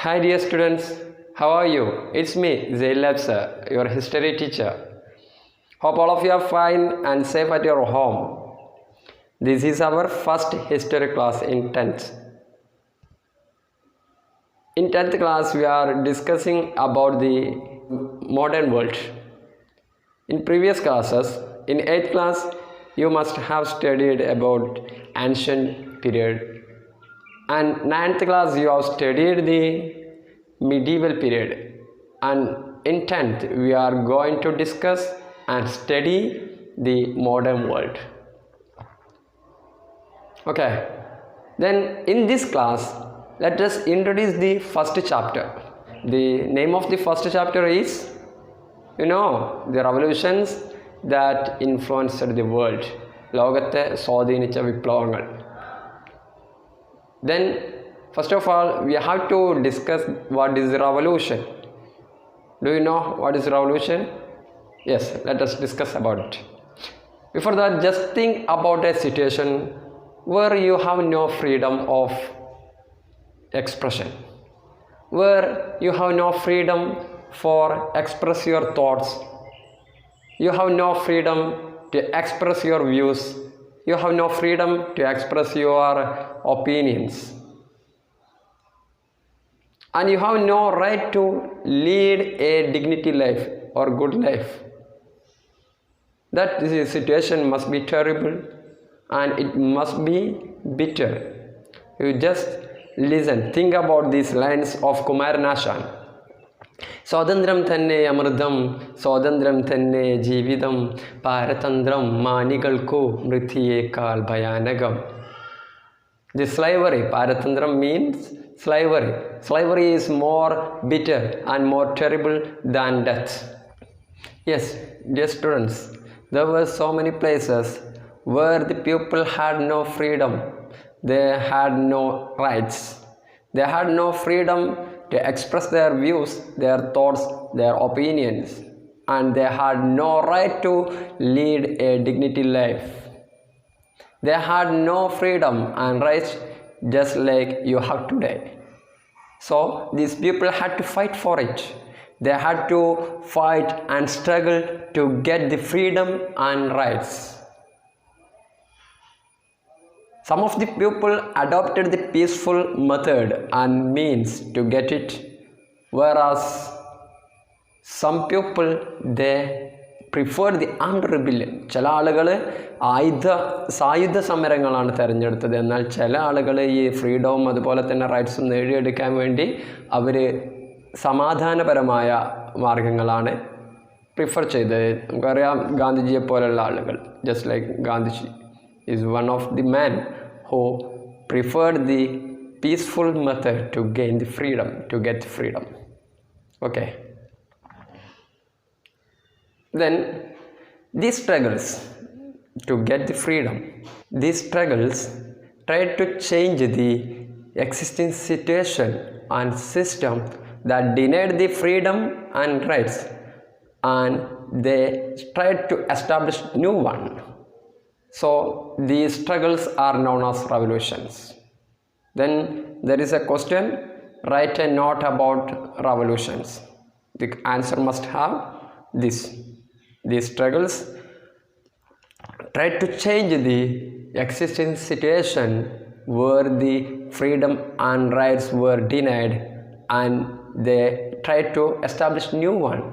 Hi dear students, how are you? It's me, Zainab sir, your history teacher. Hope all of you are fine and safe at your home. This is our first history class in 10th. In 10th class, we are discussing about the modern world. In previous classes, in 8th class, you must have studied about ancient period. And 9th class, you have studied the medieval period. And in 10th, we are going to discuss and study the modern world. Okay, then in this class, let us introduce the first chapter. The name of the first chapter is, the revolutions that influenced the world. ലോകത്തെ സ്വാധീനിച്ച വിപ്ലവങ്ങൾ. Then, first of all, we have to discuss what is revolution. Do you know what is revolution? Yes, let us discuss about it. Before that, just think about a situation where you have no freedom of expression, where you have no freedom for express your thoughts, you have no freedom to express your views, you have no freedom to express your opinions, and you have no right to lead a dignity life or good life. That situation must be terrible and it must be bitter. You just listen, think about these lines of Kumaranashan. സ്വാതന്ത്ര്യം തന്നെ അമൃതം, സ്വാതന്ത്ര്യം തന്നെ ജീവിതം, പാരതന്ത്രം മാനികൾക്കു മൃത്യുയേക്കാൾ ഭയാനകം. The slavery, paratantram means slavery. Slavery is more bitter and more terrible than death. Yes, dear students, there were so many places where the people had no freedom. They had no rights. They had no freedom to express their views, their thoughts, their opinions, and they had no right to lead a dignity life. They had no freedom and rights just like you have today. So these people had to fight for it. They had to fight and struggle to get the freedom and rights. Some of the people adopted the peaceful method and means to get it, whereas some people they preferred the armed rebellion. ചില ആളുകൾ സായുധ സമരങ്ങളാണ് തിരഞ്ഞെടുത്തത്. എന്നാൽ ചില ആളുകൾ ഈ ഫ്രീഡവും അതുപോലെ തന്നെ റൈറ്റ്സും നേടിയെടുക്കാൻ വേണ്ടി അവർ സമാധാനപരമായ മാർഗങ്ങളാണ് പ്രിഫർ ചെയ്തത്. നമുക്കറിയാം ഗാന്ധിജിയെ പോലുള്ള ആളുകൾ, just like Gandhiji is one of the men who preferred the peaceful method to gain the freedom, to get freedom. Okay. Then these struggles to get the freedom, these struggles tried to change the existing situation and system that denied the freedom and rights, and they tried to establish new one. So these struggles are known as revolutions. Then there is a question, write a note about revolutions. The answer must have this. These struggles tried to change the existing situation where the freedom and rights were denied, and they tried to establish new one.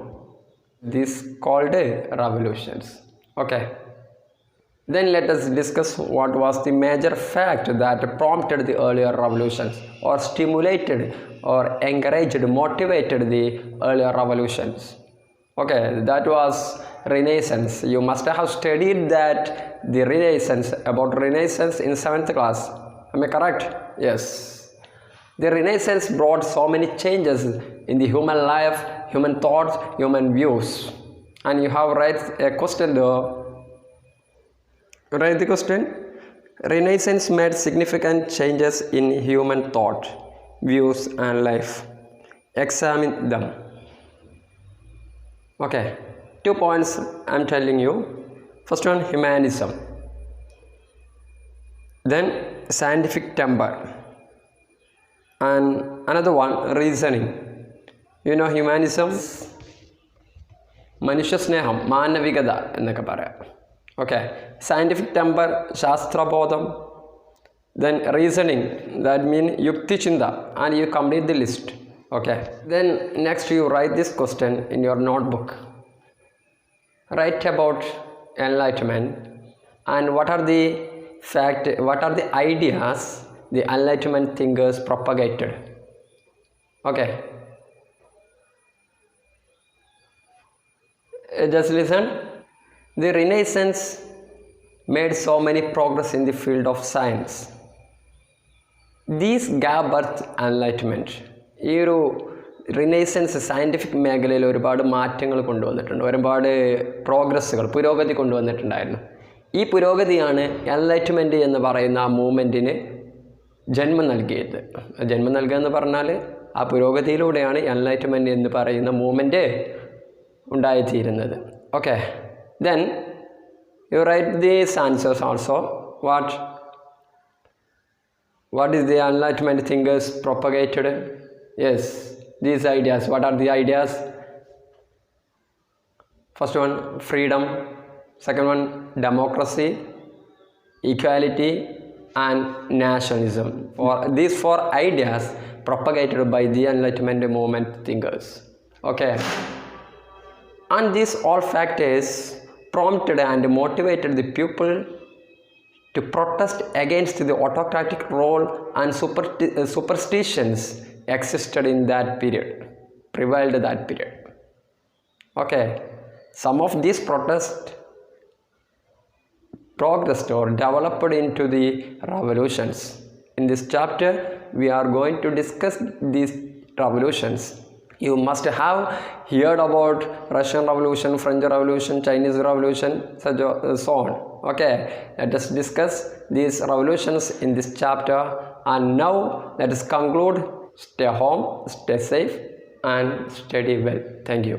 This called revolutions. Okay. Then let us discuss what was the major fact that prompted the earlier revolutions, or stimulated or encouraged, motivated the earlier revolutions. Okay, that was Renaissance. You must have studied that the Renaissance, about Renaissance in 7th class. Am I correct? Yes. The Renaissance brought so many changes in the human life, human thoughts, human views. And you have write a question there. Write the question. Renaissance made significant changes in human thought, views and life. Examine them. Okay, 2 points I am telling you. First one, humanism. Then scientific temper. And another one, reasoning. You know, humanism, മനുഷ്യസ്നേഹം, മാനവികത എന്നൊക്കെ പറയാം. Okay, scientific temper, ശാസ്ത്രബോധം, then reasoning, that mean yukti chinta, and you complete the list. Okay, then next you write this question in your notebook. Write about enlightenment and what are the ideas the enlightenment thinkers propagated. Okay, just listen. The Renaissance made so many progress in the field of science. These gave birth enlightenment. ഈ ഒരു renaissance scientific മേഖലയിൽ ഒരുപാട് മാറ്റങ്ങൾ കൊണ്ടുവന്നിട്ടുണ്ട്, ഒരുപാട് പുരോഗതി കൊണ്ടുവന്നിട്ടുണ്ടായിരുന്നു. ഈ പുരോഗതിയാണ് എൻലൈറ്റ്മെൻറ്റ് എന്ന് പറയുന്ന ആ മൂവ്മെൻറ്റിന് ജന്മം നൽകിയത്. ജന്മം നൽകുക എന്ന് പറഞ്ഞാൽ ആ പുരോഗതിയിലൂടെയാണ് എൻലൈറ്റ്മെൻറ്റ് എന്ന് പറയുന്ന മൂവ്മെൻറ്റ് ഉണ്ടായിത്തീരുന്നത്. Okay, then you write these answers also. What is the enlightenment thinkers propagated? Yes, these ideas. What are the ideas? First one, freedom. Second one, democracy, equality, and nationalism. For these 4 ideas propagated by the enlightenment movement thinkers. Okay, and these all factors prompted and motivated the people to protest against the autocratic role and superstitions existed in that period, prevailed that period. Okay, some of these protests progressed or developed into the revolutions. In this chapter, we are going to discuss these revolutions. You must have heard about Russian Revolution, French Revolution, Chinese Revolution, so on. Okay, let us discuss these revolutions in this chapter. And now let us conclude. Stay home, stay safe, and study well. Thank you.